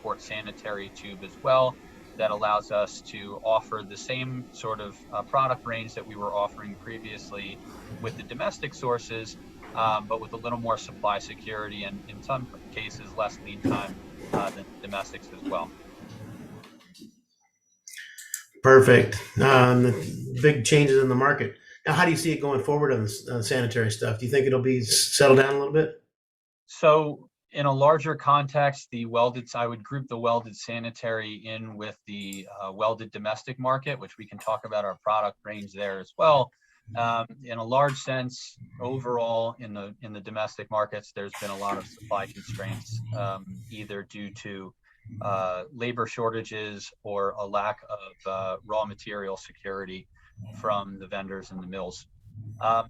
port sanitary tube as well that allows us to offer the same sort of product range that we were offering previously with the domestic sources, but with a little more supply security and in some cases less lead time than domestics as well. Perfect. Big changes in the market. Now, how do you see it going forward on the sanitary stuff? Do you think it'll be settled down a little bit? So in a larger context, I would group the welded sanitary in with the welded domestic market, which we can talk about our product range there as well. In a large sense, overall in the domestic markets, there's been a lot of supply constraints, either due to labor shortages or a lack of raw material security from the vendors and the mills. Um,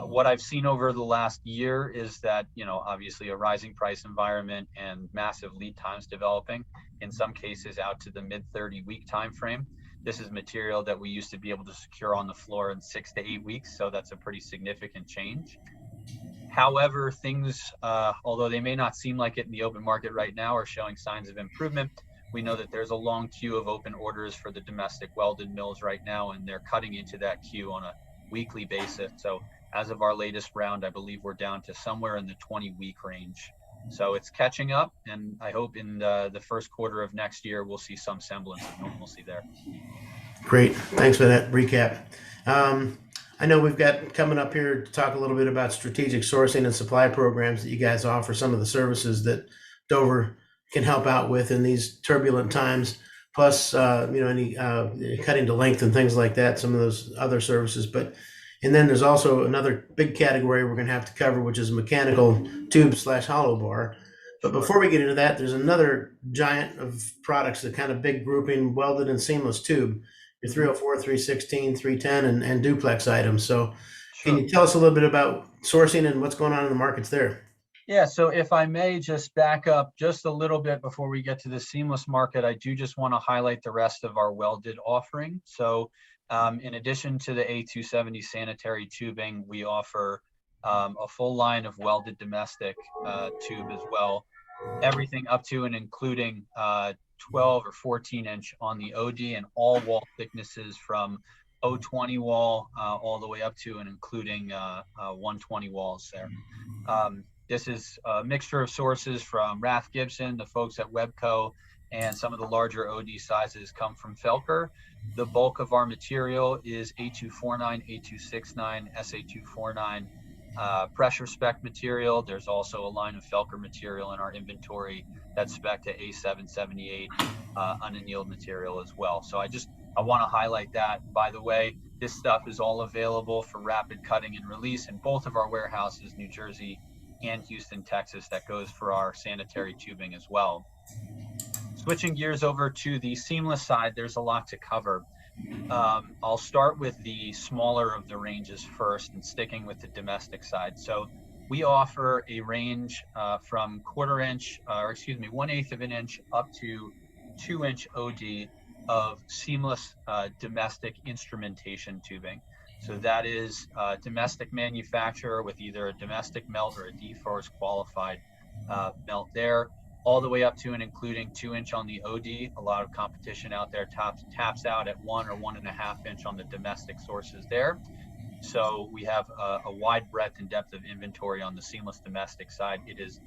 what I've seen over the last year is that, obviously a rising price environment and massive lead times developing, in some cases out to the mid 30-week time frame. This is material that we used to be able to secure on the floor in 6 to 8 weeks, so that's a pretty significant change. However, things, although they may not seem like it in the open market right now, are showing signs of improvement. We know that there's a long queue of open orders for the domestic welded mills right now, and they're cutting into that queue on a weekly basis. So as of our latest round, I believe we're down to somewhere in the 20-week range. So it's catching up, and I hope in the first quarter of next year, we'll see some semblance of normalcy there. Great. Thanks for that recap. Um, I know we've got coming up here to talk a little bit about strategic sourcing and supply programs that you guys offer, some of the services that Dover can help out with in these turbulent times, plus, any cutting to length and things like that, some of those other services. And then there's also another big category we're going to have to cover, which is mechanical tube/hollow bar. But Sure. before we get into that, there's another giant of products, the kind of big grouping, welded and seamless tube, your Mhm. 304, 316, 310, and duplex items. So can Sure. you tell us a little bit about sourcing and what's going on in the markets there? Yeah, so if I may just back up just a little bit before we get to the seamless market, I do just want to highlight the rest of our welded offering. So in addition to the A270 sanitary tubing, we offer a full line of welded domestic tube as well, everything up to and including 12 or 14-inch on the OD and all wall thicknesses from 020 wall all the way up to and including 120 walls there. This is a mixture of sources from Rath Gibson, the folks at Webco, and some of the larger OD sizes come from Felker. The bulk of our material is A249, A269, SA249 pressure spec material. There's also a line of Felker material in our inventory that's spec to A778 unannealed material as well. So I want to highlight that. By the way, this stuff is all available for rapid cutting and release in both of our warehouses, New Jersey and Houston, Texas. That goes for our sanitary tubing as well. Switching gears over to the seamless side, there's a lot to cover. I'll start with the smaller of the ranges first and sticking with the domestic side. So we offer a range from 1/4 inch, or excuse me, 1/8 of an inch up to 2-inch OD of seamless domestic instrumentation tubing. So that is domestic manufacturer with either a domestic melt or a DFORS qualified melt there, all the way up to and including 2-inch on the OD. A lot of competition out there taps out at 1 or 1.5 inch on the domestic sources there. So we have a wide breadth and depth of inventory on the seamless domestic side. It has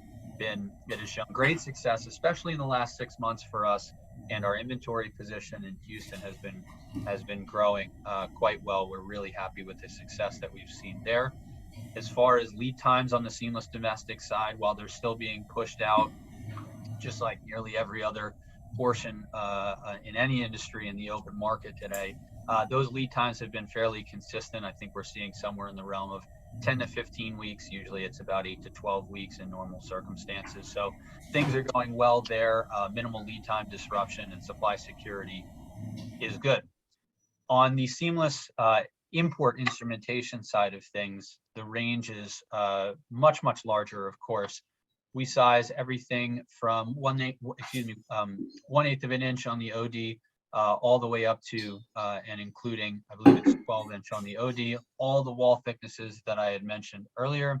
shown great success, especially in the last 6 months for us, and our inventory position in Houston has been growing quite well. We're really happy with the success that we've seen there. As far as lead times on the seamless domestic side, while they're still being pushed out, just like nearly every other portion in any industry in the open market today, those lead times have been fairly consistent. I think we're seeing somewhere in the realm of 10 to 15 weeks. Usually it's about 8 to 12 weeks in normal circumstances. So things are going well there. Minimal lead time disruption and supply security is good. On the seamless import instrumentation side of things, the range is much, much larger, of course. We size everything from 1/8 of an inch on the OD all the way up to and including, I believe it's 12-inch on the OD, all the wall thicknesses that I had mentioned earlier,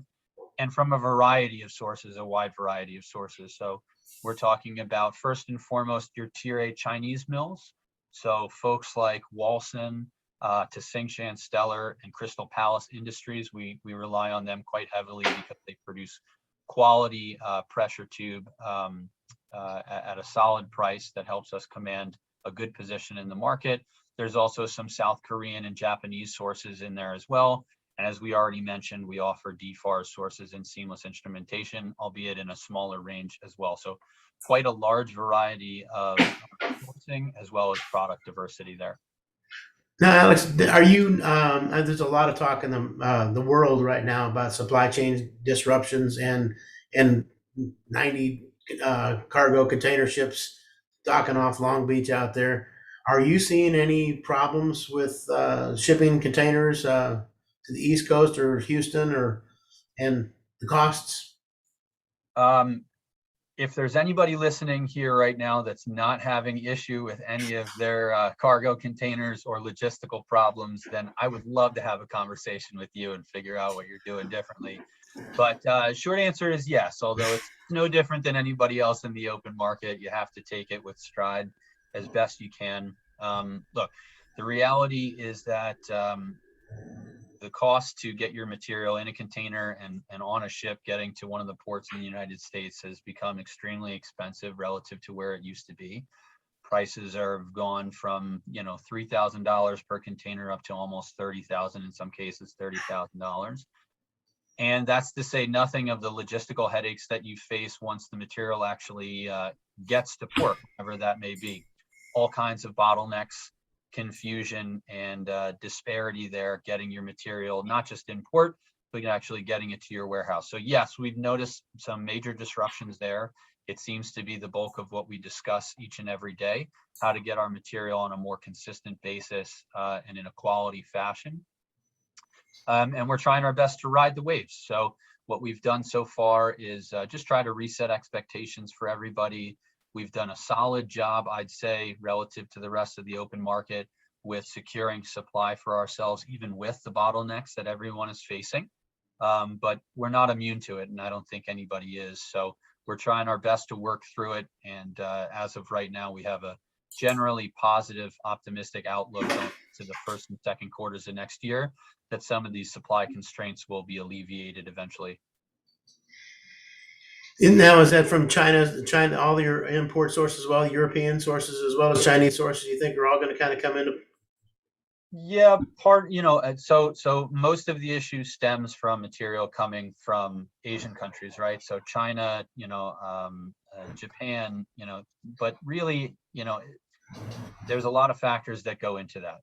and from a variety of sources, a wide variety of sources. So We're talking about, first and foremost, your tier A Chinese mills. So folks like Walson, to Tsingshan Stellar and Crystal Palace Industries, we rely on them quite heavily because they produce quality pressure tube at a solid price that helps us command a good position in the market. There's also some South Korean and Japanese sources in there as well. And as we already mentioned, we offer DFARS sources in seamless instrumentation, albeit in a smaller range as well. So quite a large variety of sourcing as well as product diversity there. Now, Alex, are you? There's a lot of talk in the world right now about supply chain disruptions and 90 cargo container ships docking off Long Beach out there. Are you seeing any problems with shipping containers to the East Coast or Houston and the costs? If there's anybody listening here right now that's not having issue with any of their cargo containers or logistical problems, then I would love to have a conversation with you and figure out what you're doing differently. But short answer is yes, although it's no different than anybody else in the open market. You have to take it with stride as best you can. Look, the reality is that the cost to get your material in a container and on a ship getting to one of the ports in the United States has become extremely expensive relative to where it used to be. Prices have gone from, $3,000 per container up to almost $30,000, in some cases $30,000. And that's to say nothing of the logistical headaches that you face once the material actually gets to port, whatever that may be. All kinds of bottlenecks, confusion, and disparity there, getting your material not just in port, but actually getting it to your warehouse. So yes, we've noticed some major disruptions there. It seems to be the bulk of what we discuss each and every day, how to get our material on a more consistent basis and in a quality fashion. And we're trying our best to ride the waves. So what we've done so far is just try to reset expectations for everybody. We've done a solid job, I'd say, relative to the rest of the open market with securing supply for ourselves, even with the bottlenecks that everyone is facing. But we're not immune to it, and I don't think anybody is. So we're trying our best to work through it. And as of right now, we have a generally positive, optimistic outlook to the first and second quarters of next year, that some of these supply constraints will be alleviated eventually. And now, is that from China, all your import sources, as well, European sources as well as Chinese sources, you think are all going to kind of come into? Yeah, so most of the issue stems from material coming from Asian countries, right? So China, Japan, but really, there's a lot of factors that go into that,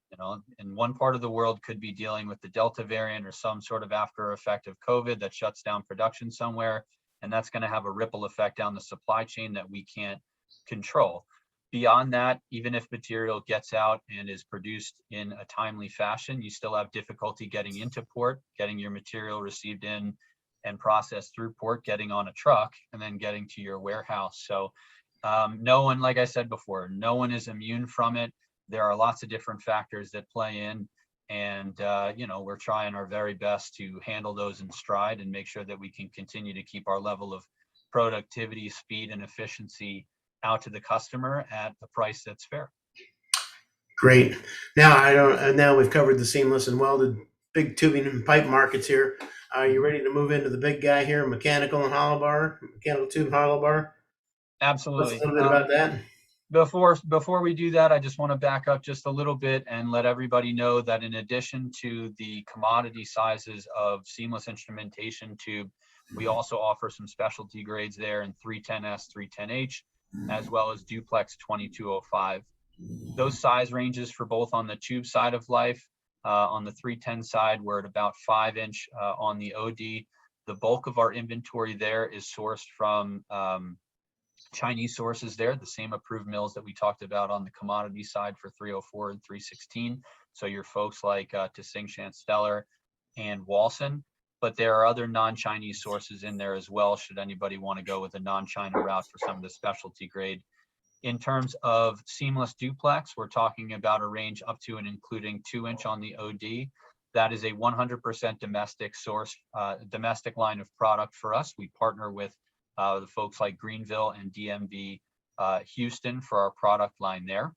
and one part of the world could be dealing with the Delta variant or some sort of after effect of COVID that shuts down production somewhere. And that's going to have a ripple effect down the supply chain that we can't control. Beyond that, even if material gets out and is produced in a timely fashion, you still have difficulty getting into port, getting your material received in and processed through port, getting on a truck, and then getting to your warehouse. So no one, like I said before, no one is immune from it. There are lots of different factors that play in. And, we're trying our very best to handle those in stride and make sure that we can continue to keep our level of productivity, speed, and efficiency out to the customer at a price that's fair. Great. Now we've covered the seamless and welded big tubing and pipe markets here. Are you ready to move into the big guy here, mechanical tube and hollow bar? Absolutely. Let's a little bit about that. Before we do that, I just want to back up just a little bit and let everybody know that in addition to the commodity sizes of seamless instrumentation tube, we also offer some specialty grades there in 310S, 310H, as well as duplex 2205. Those size ranges for both on the tube side of life. On the 310 side, we're at about 5-inch on the OD. The bulk of our inventory there is sourced from Chinese sources there, the same approved mills that we talked about on the commodity side for 304 and 316. So your folks like to Tsingshan Stellar and Walson, but there are other non-Chinese sources in there as well, should anybody want to go with a non-China route for some of the specialty grade. In terms of seamless duplex, we're talking about a range up to and including 2-inch on the OD. That is a 100% domestic source, domestic line of product for us. We partner with the folks like Greenville and DMV Houston for our product line there.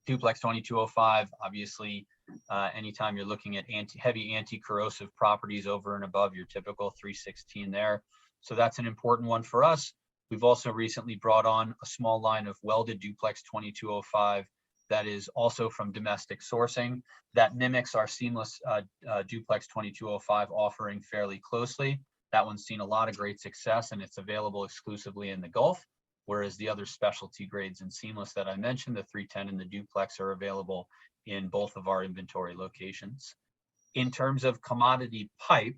Duplex 2205, obviously, anytime you're looking at heavy anti-corrosive properties over and above your typical 316 there. So that's an important one for us. We've also recently brought on a small line of welded Duplex 2205 that is also from domestic sourcing that mimics our seamless Duplex 2205 offering fairly closely. That one's seen a lot of great success, and it's available exclusively in the Gulf, whereas the other specialty grades in seamless that I mentioned, the 310 and the Duplex, are available in both of our inventory locations. In terms of commodity pipe,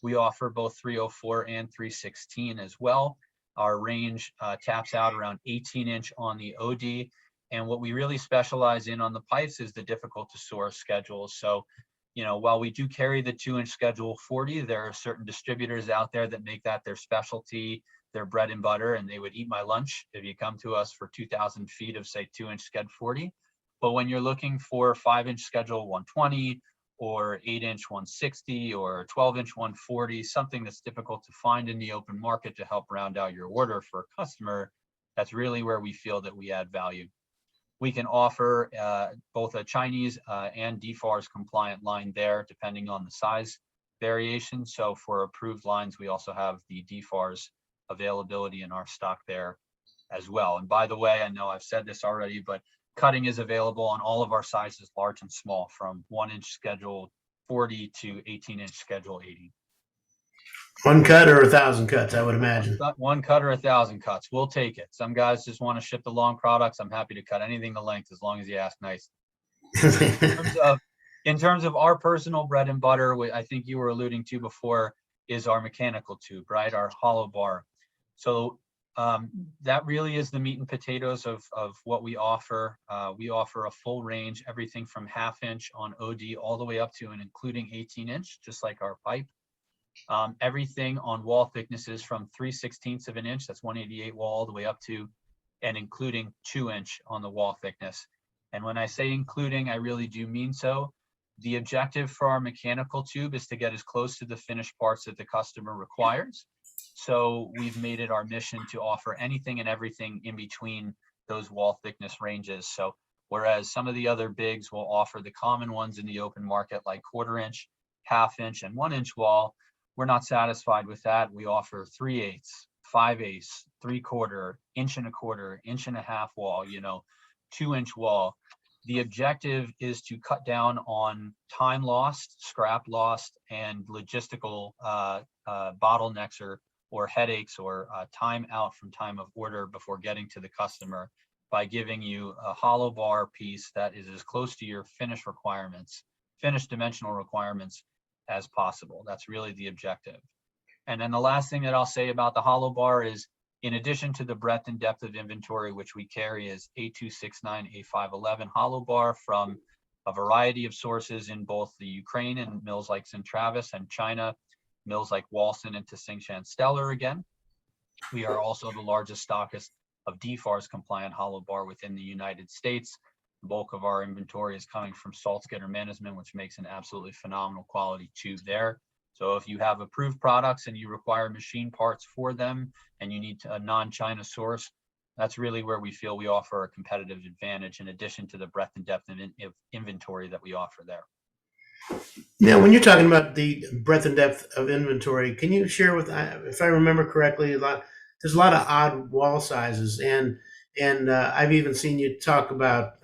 we offer both 304 and 316 as well. Our range taps out around 18-inch on the OD. And what we really specialize in on the pipes is the difficult to source schedules. So, you know, while we do carry the 2-inch schedule 40, there are certain distributors out there that make that their specialty, their bread and butter, and they would eat my lunch if you come to us for 2,000 feet of, say, 2-inch sched 40. But when you're looking for 5-inch schedule 120 or 8-inch 160 or 12-inch 140, something that's difficult to find in the open market to help round out your order for a customer, that's really where we feel that we add value. We can offer both a Chinese and DFARS compliant line there, depending on the size variation. So for approved lines, we also have the DFARS availability in our stock there as well. And by the way, I know I've said this already, but cutting is available on all of our sizes, large and small, from 1-inch schedule 40 to 18-inch schedule 80. One cut or 1,000 cuts, I would imagine. One cut or 1,000 cuts, we'll take it. Some guys just want to ship the long products. I'm happy to cut anything to length as long as you ask nice. In terms of our personal bread and butter, I think you were alluding to before, is our mechanical tube, right? Our hollow bar. So that really is the meat and potatoes of what we offer. We offer a full range, everything from 1/2-inch on OD all the way up to and including 18-inch, just like our pipe. Everything on wall thicknesses from 3/16 of an inch, that's 188 wall, all the way up to and including 2-inch on the wall thickness. And when I say including, I really do mean so. The objective for our mechanical tube is to get as close to the finished parts that the customer requires. So we've made it our mission to offer anything and everything in between those wall thickness ranges. So whereas some of the other bigs will offer the common ones in the open market, like 1/4-inch, 1/2-inch, and 1-inch wall, we're not satisfied with that. We offer 3/8, 5/8, 3/4, 1.25 inch, 1.5 wall, 2-inch wall. The objective is to cut down on time lost, scrap lost, and logistical bottlenecks or headaches or time out from time of order before getting to the customer by giving you a hollow bar piece that is as close to your finished dimensional requirements as possible. That's really the objective. And then the last thing that I'll say about the hollow bar is, in addition to the breadth and depth of inventory, which we carry as A269, A511 hollow bar from a variety of sources in both the Ukraine and mills like St. Travis, and China, mills like Walson and Tsingshan Stellar again. We are also the largest stockist of DFARS compliant hollow bar within the United States. The bulk of our inventory is coming from Saltzgitter Management, which makes an absolutely phenomenal quality tube there. So if you have approved products and you require machine parts for them and you need a non-China source, that's really where we feel we offer a competitive advantage in addition to the breadth and depth of inventory that we offer there. Now, when you're talking about the breadth and depth of inventory, can you share with, if I remember correctly, there's a lot of odd wall sizes, and I've even seen you talk about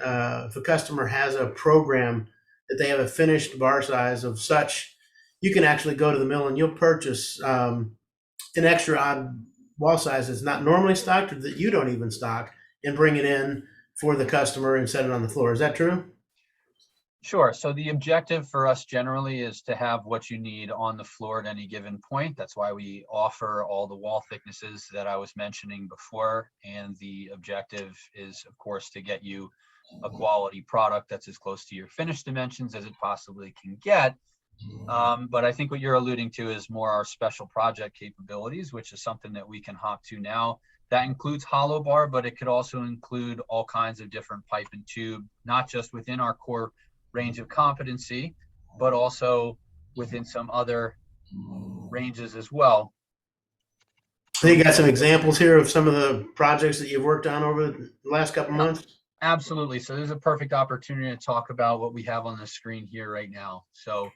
if a customer has a program that they have a finished bar size of such, you can actually go to the mill and you'll purchase an extra odd wall size that's not normally stocked or that you don't even stock and bring it in for the customer and set it on the floor. Is that true? Sure. So the objective for us generally is to have what you need on the floor at any given point. That's why we offer all the wall thicknesses that I was mentioning before. And the objective is, of course, to get you a quality product that's as close to your finished dimensions as it possibly can get. But I think what you're alluding to is more our special project capabilities, which is something that we can hop to now. That includes hollow bar, but it could also include all kinds of different pipe and tube, not just within our core range of competency, but also within some other ranges as well. So you got some examples here of some of the projects that you've worked on over the last couple Yeah, months? absolutely. So there's a perfect opportunity to talk about what we have on the screen here right now. So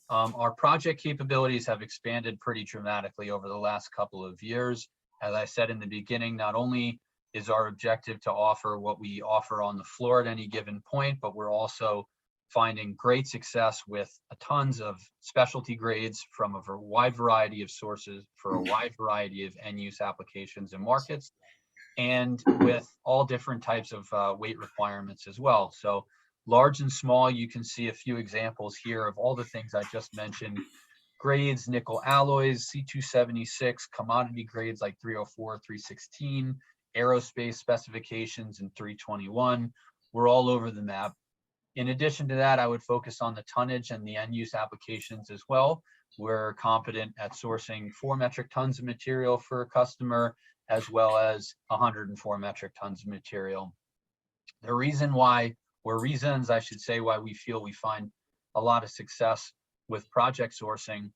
our project capabilities have expanded pretty dramatically over the last couple of years. As I said in the beginning, not only is our objective to offer what we offer on the floor at any given point, but we're also finding great success with tons of specialty grades from a wide variety of sources for a wide variety of end use applications and markets, and with all different types of weight requirements as well. So large and small, you can see a few examples here of all the things I just mentioned. Grades, nickel alloys, C276, commodity grades like 304, 316, aerospace specifications in 321. We're all over the map. In addition to that, I would focus on the tonnage and the end use applications as well. We're competent at sourcing 4 metric tons of material for a customer, as well as 104 metric tons of material. The reason why, or reasons I should say, why we feel we find a lot of success with project sourcing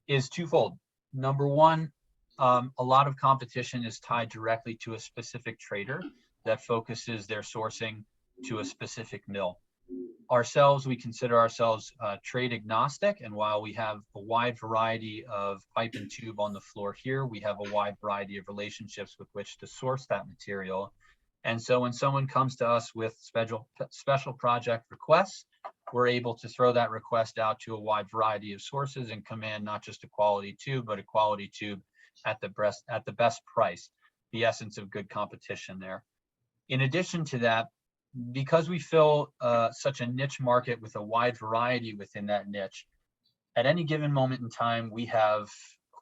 is twofold. Number one, a lot of competition is tied directly to a specific trader that focuses their sourcing to a specific mill. Ourselves, we consider ourselves trade agnostic, and while we have a wide variety of pipe and tube on the floor here, we have a wide variety of relationships with which to source that material. And so when someone comes to us with special project requests, we're able to throw that request out to a wide variety of sources and command not just a quality tube, but a quality tube at the best price, the essence of good competition there. In addition to that, because we fill such a niche market with a wide variety within that niche, at any given moment in time, we have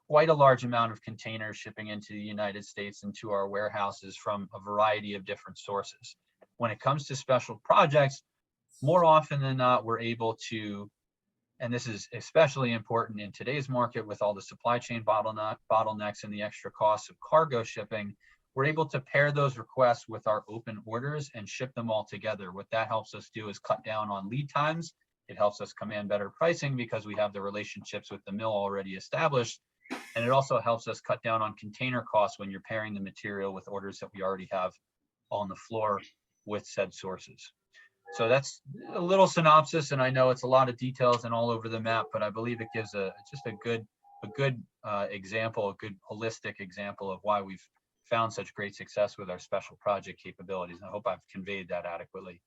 quite a large amount of containers shipping into the United States and to our warehouses from a variety of different sources. When it comes to special projects, more often than not, we're able to, and this is especially important in today's market with all the supply chain bottlenecks and the extra costs of cargo shipping, we're able to pair those requests with our open orders and ship them all together. What that helps us do is cut down on lead times. It helps us command better pricing because we have the relationships with the mill already established. And it also helps us cut down on container costs when you're pairing the material with orders that we already have on the floor with said sources. So that's a little synopsis, and I know it's a lot of details and all over the map, but I believe it gives just a good example, a good holistic example of why we've found such great success with our special project capabilities. And I hope I've conveyed that adequately.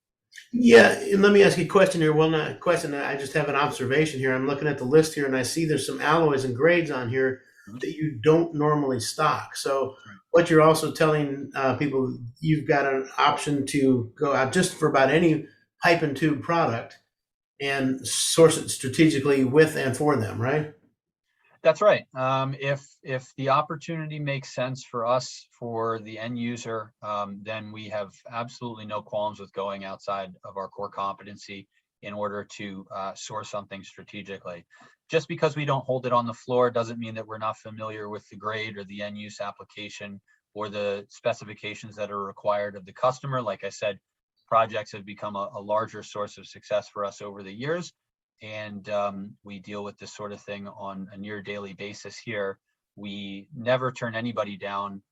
Yeah, and let me ask you a question here. Well, not a question, I just have an observation here. I'm looking at the list here and I see there's some alloys and grades on here that you don't normally stock. So Right. what you're also telling people, you've got an option to go out just for about any pipe and tube product and source it strategically with and for them, right? That's right. If the opportunity makes sense for us, for the end user, then we have absolutely no qualms with going outside of our core competency in order to source something strategically. Just because we don't hold it on the floor doesn't mean that we're not familiar with the grade or the end use application or the specifications that are required of the customer. Like I said, projects have become a larger source of success for us over the years. And we deal with this sort of thing on a near daily basis here. We never turn anybody down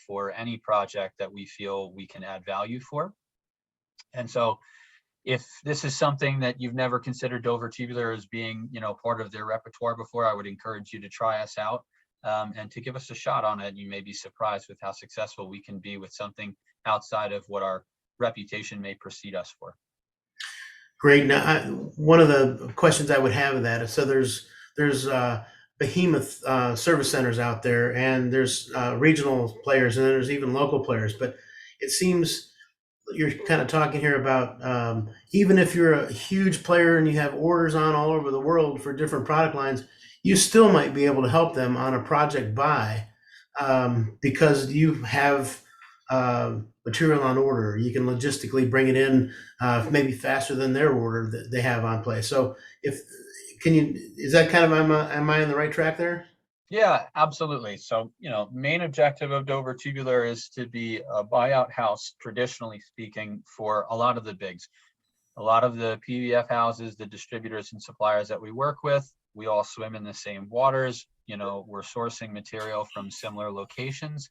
for any project that we feel we can add value for. And so if this is something that you've never considered Dover Tubular as being, part of their repertoire before, I would encourage you to try us out and to give us a shot on it. You may be surprised with how successful we can be with something outside of what our reputation may precede us for. Great. Now, one of the questions I would have of that is, so there's behemoth service centers out there, and there's regional players, and then there's even local players. But it seems you're kind of talking here about even if you're a huge player and you have orders on all over the world for different product lines, you still might be able to help them on a project buy because you have material on order. You can logistically bring it in maybe faster than their order that they have on place. So is that kind of, am I on the right track there? Yeah, absolutely. So, main objective of Dover Tubular is to be a buyout house, traditionally speaking, for a lot of the bigs. A lot of the PVF houses, the distributors and suppliers that we work with We all swim in the same waters. You know, we're sourcing material from similar locations,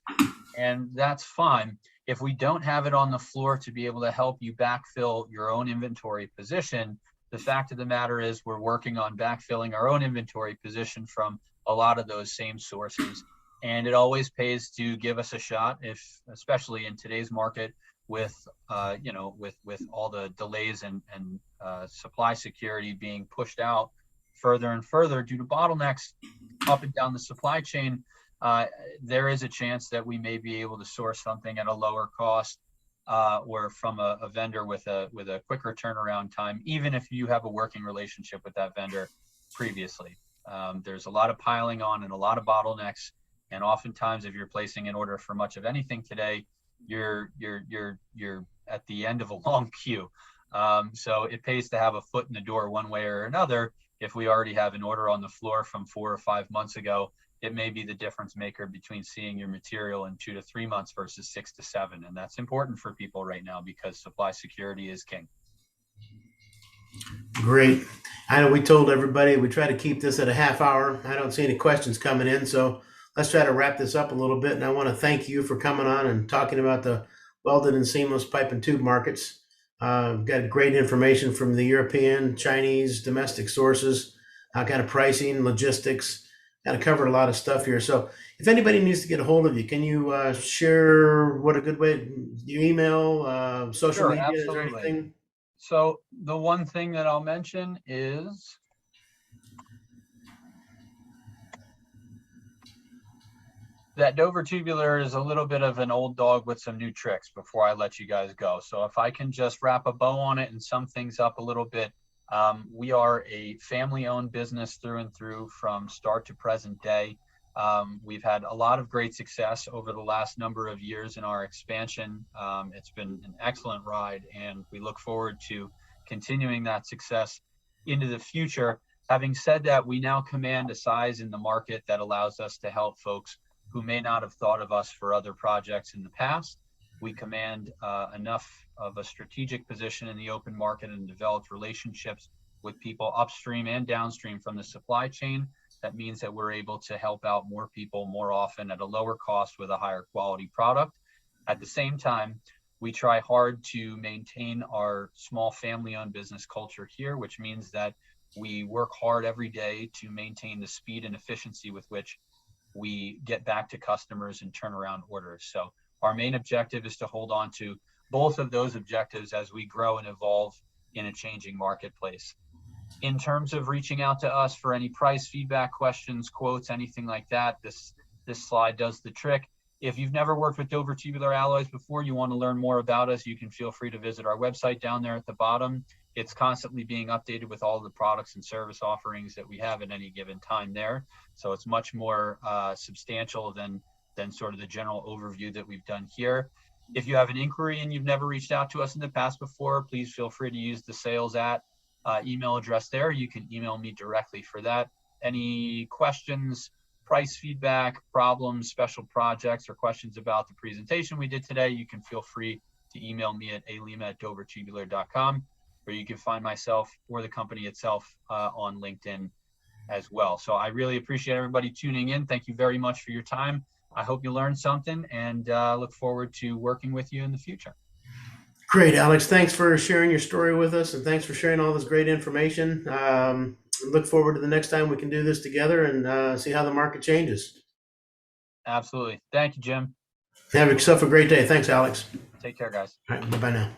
and that's fine. If we don't have it on the floor to be able to help you backfill your own inventory position, the fact of the matter is we're working on backfilling our own inventory position from a lot of those same sources. And it always pays to give us a shot, if, especially in today's market, with with all the delays and supply security being pushed out further and further due to bottlenecks up and down the supply chain. There is a chance that we may be able to source something at a lower cost, or from a vendor with a quicker turnaround time, even if you have a working relationship with that vendor previously. There's a lot of piling on and a lot of bottlenecks, and oftentimes, if you're placing an order for much of anything today, you're at the end of a long queue. So it pays to have a foot in the door one way or another. If we already have an order on the floor from 4 or 5 months ago, it may be the difference maker between seeing your material in 2 to 3 months versus 6 to 7. And that's important for people right now because supply security is king. Great. I know we told everybody we try to keep this at a half hour. I don't see any questions coming in, so let's try to wrap this up a little bit. And I want to thank you for coming on and talking about the welded and seamless pipe and tube markets. Got great information from the European, Chinese, domestic sources, kind of pricing, logistics. Kind of covered a lot of stuff here. So if anybody needs to get a hold of you, can you share what a good way, your email, social Sure, media, absolutely. is there anything? So the one thing that I'll mention is that Dover Tubular is a little bit of an old dog with some new tricks before I let you guys go. So if I can just wrap a bow on it and sum things up a little bit, we are a family-owned business through and through from start to present day. We've had a lot of great success over the last number of years in our expansion. It's been an excellent ride, and we look forward to continuing that success into the future. Having said that, we now command a size in the market that allows us to help folks who may not have thought of us for other projects in the past. We command enough of a strategic position in the open market and developed relationships with people upstream and downstream from the supply chain. That means that we're able to help out more people more often at a lower cost with a higher quality product. At the same time, we try hard to maintain our small family-owned business culture here, which means that we work hard every day to maintain the speed and efficiency with which we get back to customers and turn around orders. So our main objective is to hold on to both of those objectives as we grow and evolve in a changing marketplace. In terms of reaching out to us for any price feedback, questions, quotes, anything like that, this slide does the trick. If you've never worked with Dover Tubular Alloys before, you want to learn more about us, you can feel free to visit our website down there at the bottom. It's constantly being updated with all the products and service offerings that we have at any given time there. So it's much more substantial than sort of the general overview that we've done here. If you have an inquiry and you've never reached out to us in the past before, please feel free to use the sales at email address there. You can email me directly for that. Any questions, price feedback, problems, special projects, or questions about the presentation we did today, you can feel free to email me at alima@dovertubular.com, or you can find myself or the company itself on LinkedIn as well. So I really appreciate everybody tuning in. Thank you very much for your time. I hope you learned something, and look forward to working with you in the future. Great, Alex. Thanks for sharing your story with us, and thanks for sharing all this great information. Look forward to the next time we can do this together and see how the market changes. Absolutely. Thank you, Jim. Have yourself a great day. Thanks, Alex. Take care, guys. All right, bye-bye now.